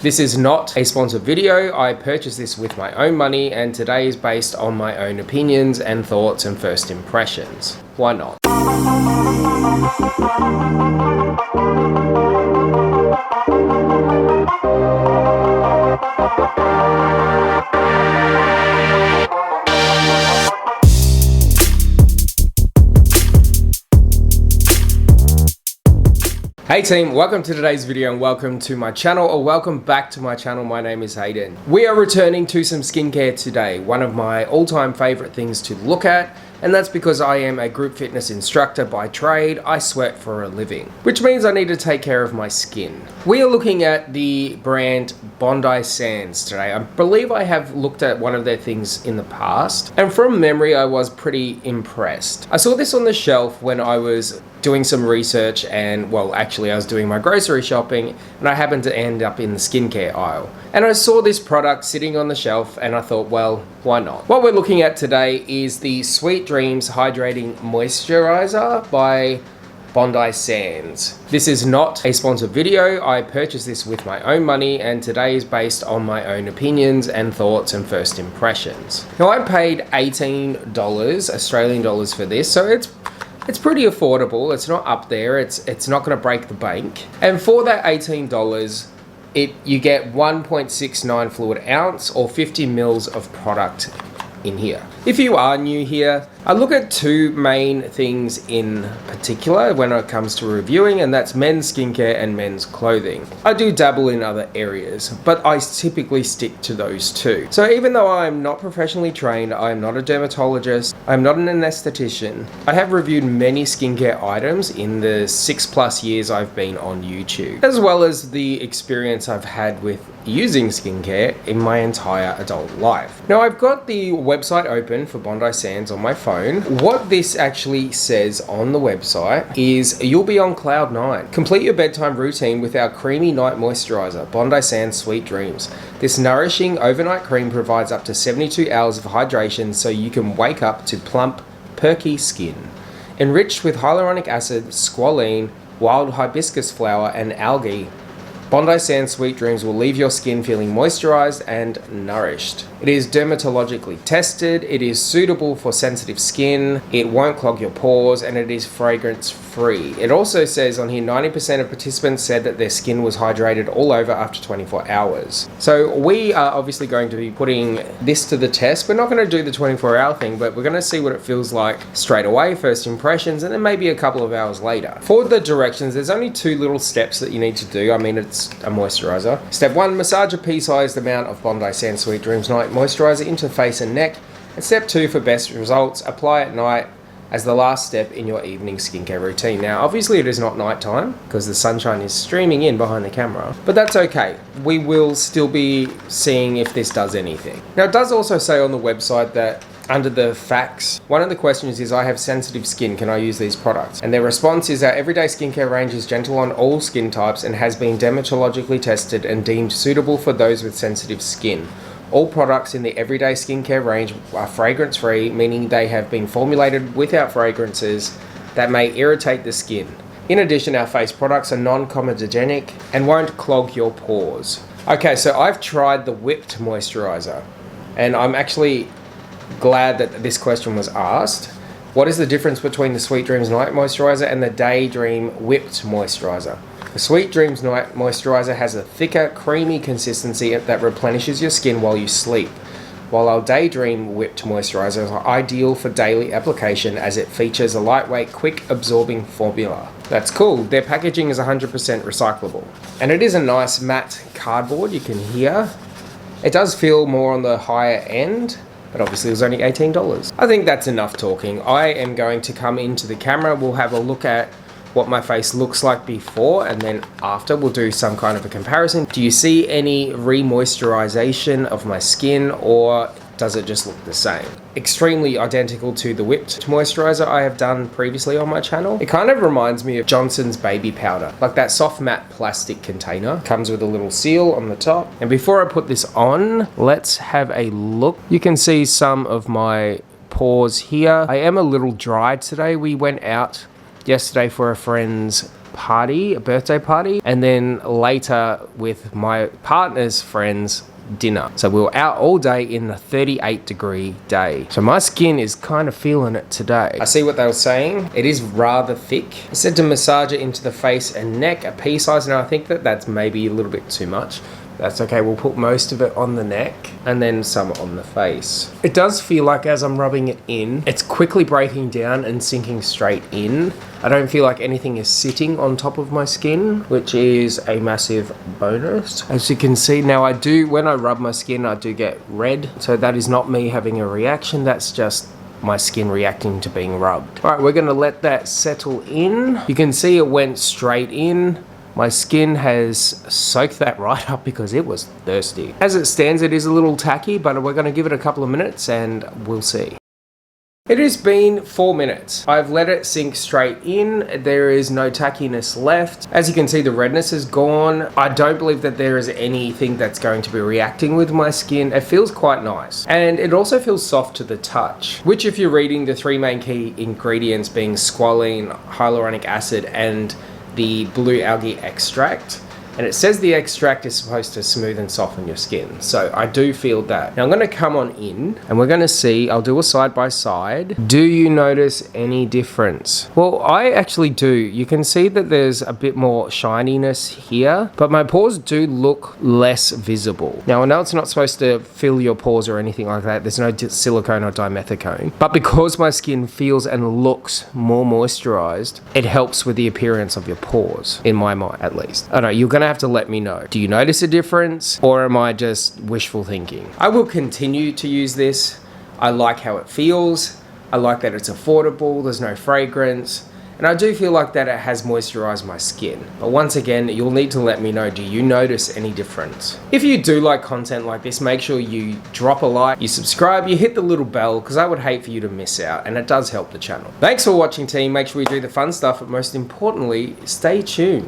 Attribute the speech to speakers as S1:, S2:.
S1: This is not a sponsored video. I purchased this with my own money, and today is based on my own opinions and thoughts and first impressions. Why not? Hey team, welcome to today's video and welcome to my channel, or welcome back to my channel. My name is Hayden. We are returning to some skincare today, one of my all-time favorite things to look at, and that's because I am a group fitness instructor by trade. I sweat for a living, which means I need to take care of my skin. We are looking at the brand Bondi Sands today. I believe I have looked at one of their things in the past, and from memory I was pretty impressed. I saw this on the shelf when I was doing some research, and well, actually I was doing my grocery shopping and I happened to end up in the skincare aisle. And I saw this product sitting on the shelf and I thought, well, why not? What we're looking at today is the Sweet Dreams Hydrating Moisturiser by Bondi Sands. This is not a sponsored video. I purchased this with my own money, and today is based on my own opinions and thoughts and first impressions. Now, I paid $18 Australian dollars for this, so it's pretty affordable. It's not up there. It's not going to break the bank. And for that $18, you get 1.69 fluid ounce or 50 mils of product in here. If you are new here, I look at two main things in particular when it comes to reviewing, and that's men's skincare and men's clothing. I do dabble in other areas, but I typically stick to those two. So even though I'm not professionally trained, I'm not a dermatologist, I'm not an esthetician, I have reviewed many skincare items in the 6+ years I've been on YouTube, as well as the experience I've had with using skincare in my entire adult life. Now, I've got the website open for Bondi Sands on my phone. What this actually says on the website is you'll be on cloud 9. Complete your bedtime routine with our creamy night moisturizer, Bondi Sands Sweet Dreams. This nourishing overnight cream provides up to 72 hours of hydration so you can wake up to plump, perky skin. Enriched with hyaluronic acid, squalene, wild hibiscus flower, and algae, Bondi Sands Sweet Dreams will leave your skin feeling moisturized and nourished. It is dermatologically tested, it is suitable for sensitive skin, it won't clog your pores, and it is fragrance free. It also says on here 90% of participants said that their skin was hydrated all over after 24 hours. So we are obviously going to be putting this to the test. We're not going to do the 24-hour thing, but we're going to see what it feels like straight away, first impressions, and then maybe a couple of hours later. For the directions, there's only two little steps that you need to do. I mean, it's a moisturizer. Step 1, massage a pea-sized amount of Bondi Sands Sweet Dreams Night Moisturizer into face and neck. And step 2, for best results, apply at night as the last step in your evening skincare routine. Now, obviously it is not nighttime because the sunshine is streaming in behind the camera, but that's okay. We will still be seeing if this does anything. Now, it does also say on the website that under the facts, one of the questions is, I have sensitive skin, can I use these products? And their response is, our everyday skincare range is gentle on all skin types and has been dermatologically tested and deemed suitable for those with sensitive skin. All products in the everyday skincare range are fragrance free, meaning they have been formulated without fragrances that may irritate the skin. In addition, our face products are non-comedogenic and won't clog your pores. Okay, so I've tried the whipped moisturizer, and I'm actually glad that this question was asked. What is the difference between the Sweet Dreams Night Moisturizer and the Daydream Whipped Moisturizer? The Sweet Dreams Night Moisturizer has a thicker, creamy consistency that replenishes your skin while you sleep, while our Daydream Whipped Moisturizers are ideal for daily application as it features a lightweight, quick-absorbing formula. That's cool. Their packaging is 100% recyclable. And it is a nice matte cardboard, you can hear. It does feel more on the higher end, but obviously it was only $18. I think that's enough talking. I am going to come into the camera. We'll have a look at what my face looks like before, and then after we'll do some kind of a comparison. Do you see any re-moisturization of my skin, or does it just look the same? Extremely identical to the whipped moisturizer I have done previously on my channel. It kind of reminds me of Johnson's baby powder, like that soft matte plastic container. Comes with a little seal on the top. And before I put this on, let's have a look. You can see some of my pores here. I am a little dry today. We went out yesterday for a friend's party, a birthday party, and then later with my partner's friends, dinner. So we were out all day in a 38-degree day. So my skin is kind of feeling it today. I see what they were saying. It is rather thick. It said to massage it into the face and neck, a pea size. Now I think that that's maybe a little bit too much. That's okay, we'll put most of it on the neck and then some on the face. It does feel like as I'm rubbing it in, it's quickly breaking down and sinking straight in. I don't feel like anything is sitting on top of my skin, which is a massive bonus. As you can see now, when I rub my skin, I do get red. So that is not me having a reaction, that's just my skin reacting to being rubbed. All right, we're gonna let that settle in. You can see it went straight in. My skin has soaked that right up because it was thirsty. As it stands, it is a little tacky, but we're gonna give it a couple of minutes and we'll see. It has been 4 minutes. I've let it sink straight in. There is no tackiness left. As you can see, the redness is gone. I don't believe that there is anything that's going to be reacting with my skin. It feels quite nice. And it also feels soft to the touch, which if you're reading the 3 main key ingredients being squalene, hyaluronic acid, and the blue algae extract, and it says the extract is supposed to smooth and soften your skin. So I do feel that. Now I'm gonna come on in and we're gonna see, I'll do a side by side. Do you notice any difference? Well, I actually do. You can see that there's a bit more shininess here, but my pores do look less visible. Now I know it's not supposed to fill your pores or anything like that. There's no silicone or dimethicone, but because my skin feels and looks more moisturized, it helps with the appearance of your pores, in my mind at least. I don't know, you're gonna have to let me know. Do you notice a difference or am I just wishful thinking? I will continue to use this. I like how it feels. I like that it's affordable. There's no fragrance. And I do feel like that it has moisturized my skin. But once again, you'll need to let me know, do you notice any difference? If you do like content like this, make sure you drop a like, you subscribe, you hit the little bell, because I would hate for you to miss out, and it does help the channel. Thanks for watching, team. Make sure you do the fun stuff, but most importantly, stay tuned.